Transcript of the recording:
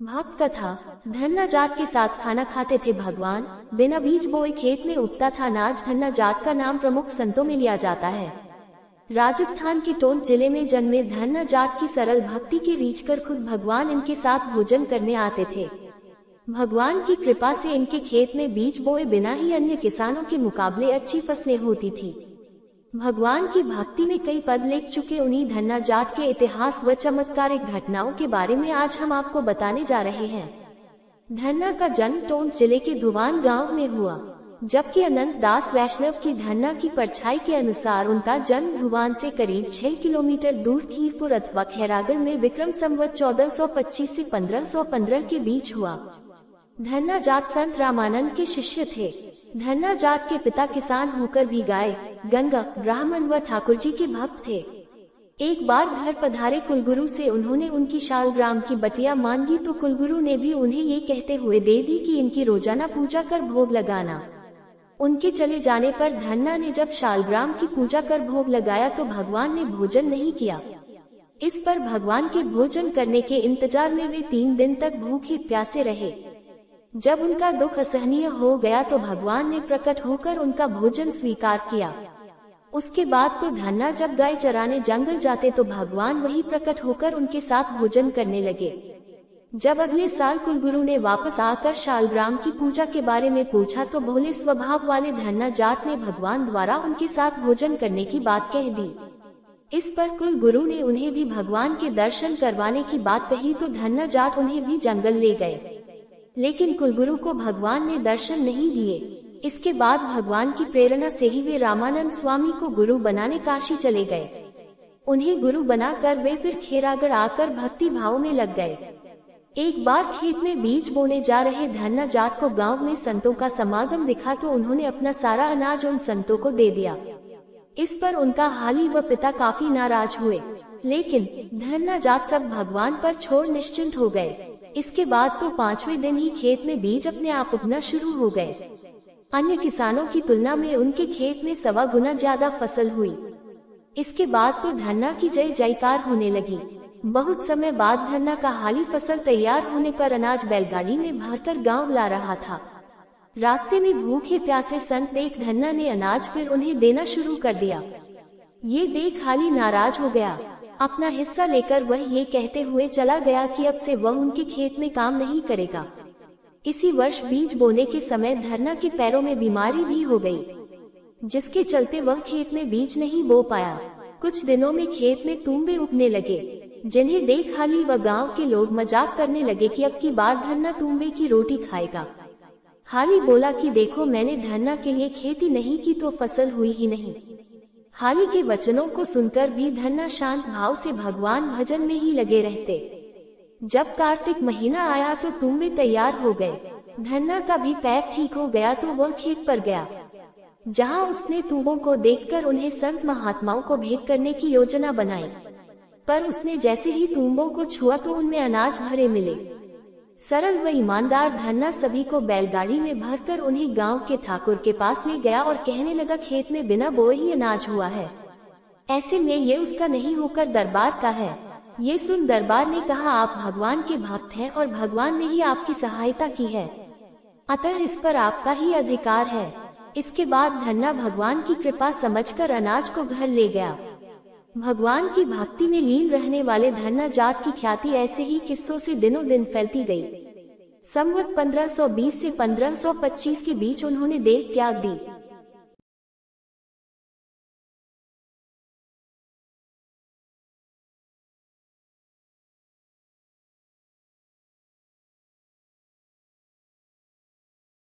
भक्त कथा। धन्ना जाट के साथ खाना खाते थे भगवान। बिना बीज बोए खेत में उगता था अनाज। धन्ना जाट का नाम प्रमुख संतों में लिया जाता है। राजस्थान के टोंक जिले में जन्मे धन्ना जाट की सरल भक्ति के रीछ कर खुद भगवान इनके साथ भोजन करने आते थे। भगवान की कृपा से इनके खेत में बीज बोए बिना ही अन्य किसानों के मुकाबले अच्छी फसलें होती थी। भगवान की भक्ति में कई पद लिख चुके उन्हीं धन्ना जाट के इतिहास व चमत्कारिक घटनाओं के बारे में आज हम आपको बताने जा रहे हैं। धन्ना का जन्म टोंक जिले के धुवान गांव में हुआ, जबकि अनंत दास वैष्णव की धन्ना की परछाई के अनुसार उनका जन्म धुवान से करीब 6 किलोमीटर दूर खीरपुर अथवा खैरागढ़ में विक्रम संवत 1425 से 1515 के बीच हुआ। धन्ना जाट संत रामानंद के शिष्य थे। धन्ना जाट के पिता किसान होकर भी गाय, गंगा, ब्राह्मण व ठाकुर जी के भक्त थे। एक बार घर पधारे कुलगुरु से उन्होंने उनकी शालग्राम की बटिया मांगी तो कुलगुरु ने भी उन्हें ये कहते हुए दे दी कि इनकी रोजाना पूजा कर भोग लगाना। उनके चले जाने पर धन्ना ने जब शालग्राम की पूजा कर भोग लगाया तो भगवान ने भोजन नहीं किया। इस पर भगवान के भोजन करने के इंतजार में वे 3 दिन तक भूखे प्यासे रहे। जब उनका दुख असहनीय हो गया तो भगवान ने प्रकट होकर उनका भोजन स्वीकार किया। उसके बाद तो धन्ना जब गाय चराने जंगल जाते तो भगवान वही प्रकट होकर उनके साथ भोजन करने लगे। जब अगले साल कुलगुरु ने वापस आकर शालग्राम की पूजा के बारे में पूछा तो भोले स्वभाव वाले धन्ना जाट ने भगवान द्वारा उनके साथ भोजन करने की बात कह दी। इस पर कुलगुरु ने उन्हें भी भगवान के दर्शन करवाने की बात कही तो धन्ना जाट उन्हें भी जंगल ले गए, लेकिन कुलगुरु को भगवान ने दर्शन नहीं दिए। इसके बाद भगवान की प्रेरणा से ही वे रामानंद स्वामी को गुरु बनाने काशी चले गए। उन्हें गुरु बनाकर वे फिर खैरागढ़ आकर भक्ति भाव में लग गए। एक बार खेत में बीज बोने जा रहे धन्ना जाट को गांव में संतों का समागम दिखा तो उन्होंने अपना सारा अनाज उन संतों को दे दिया। इस पर उनका हाली व पिता काफी नाराज हुए, लेकिन धन्ना जाट सब भगवान पर छोड़ निश्चिंत हो गए। इसके बाद तो 5वें दिन ही खेत में बीज अपने आप उगना शुरू हो गए। अन्य किसानों की तुलना में उनके खेत में 1.25 गुना ज्यादा फसल हुई। इसके बाद तो धन्ना की जय जयकार होने लगी। बहुत समय बाद धन्ना का हाली फसल तैयार होने पर अनाज बैलगाड़ी में भरकर गांव ला रहा था। रास्ते में भूखे प्यासे संत देख धन्ना ने अनाज फिर उन्हें देना शुरू कर दिया। ये देख हाली नाराज हो गया। अपना हिस्सा लेकर वह ये कहते हुए चला गया कि अब से वह उनके खेत में काम नहीं करेगा। इसी वर्ष बीज बोने के समय धन्ना के पैरों में बीमारी भी हो गई, जिसके चलते वह खेत में बीज नहीं बो पाया। कुछ दिनों में खेत में तूंबे उगने लगे, जिन्हें देख हाली व गांव के लोग मजाक करने लगे कि अब की बार धन्ना तूंबे की रोटी खाएगा। हाली बोला कि देखो, मैंने धन्ना के लिए खेती नहीं की तो फसल हुई ही नहीं। हाली के वचनों को सुनकर भी धन्ना शांत भाव से भगवान भजन में ही लगे रहते। जब कार्तिक महीना आया तो तूंबे तैयार हो गए। धन्ना का भी पैर ठीक हो गया तो वह खेत पर गया, जहां उसने तूंबों को देखकर उन्हें संत महात्माओं को भेंट करने की योजना बनाई। पर उसने जैसे ही तूंबों को छुआ तो उनमें अनाज भरे मिले। सरल व ईमानदार धन्ना सभी को बैलगाड़ी में भरकर उन्हें गांव के ठाकुर के पास ले गया और कहने लगा, खेत में बिना बोए ही अनाज हुआ है, ऐसे में ये उसका नहीं होकर दरबार का है। ये सुन दरबार ने कहा, आप भगवान के भक्त हैं और भगवान ने ही आपकी सहायता की है, अतः इस पर आपका ही अधिकार है। इसके बाद धन्ना भगवान की कृपा समझकर अनाज को घर ले गया। भगवान की भक्ति में लीन रहने वाले धन्ना जाट की ख्याति ऐसे ही किस्सों से दिनों दिन फैलती गई। संवत 1520 से 1525 के बीच उन्होंने देह त्याग दी।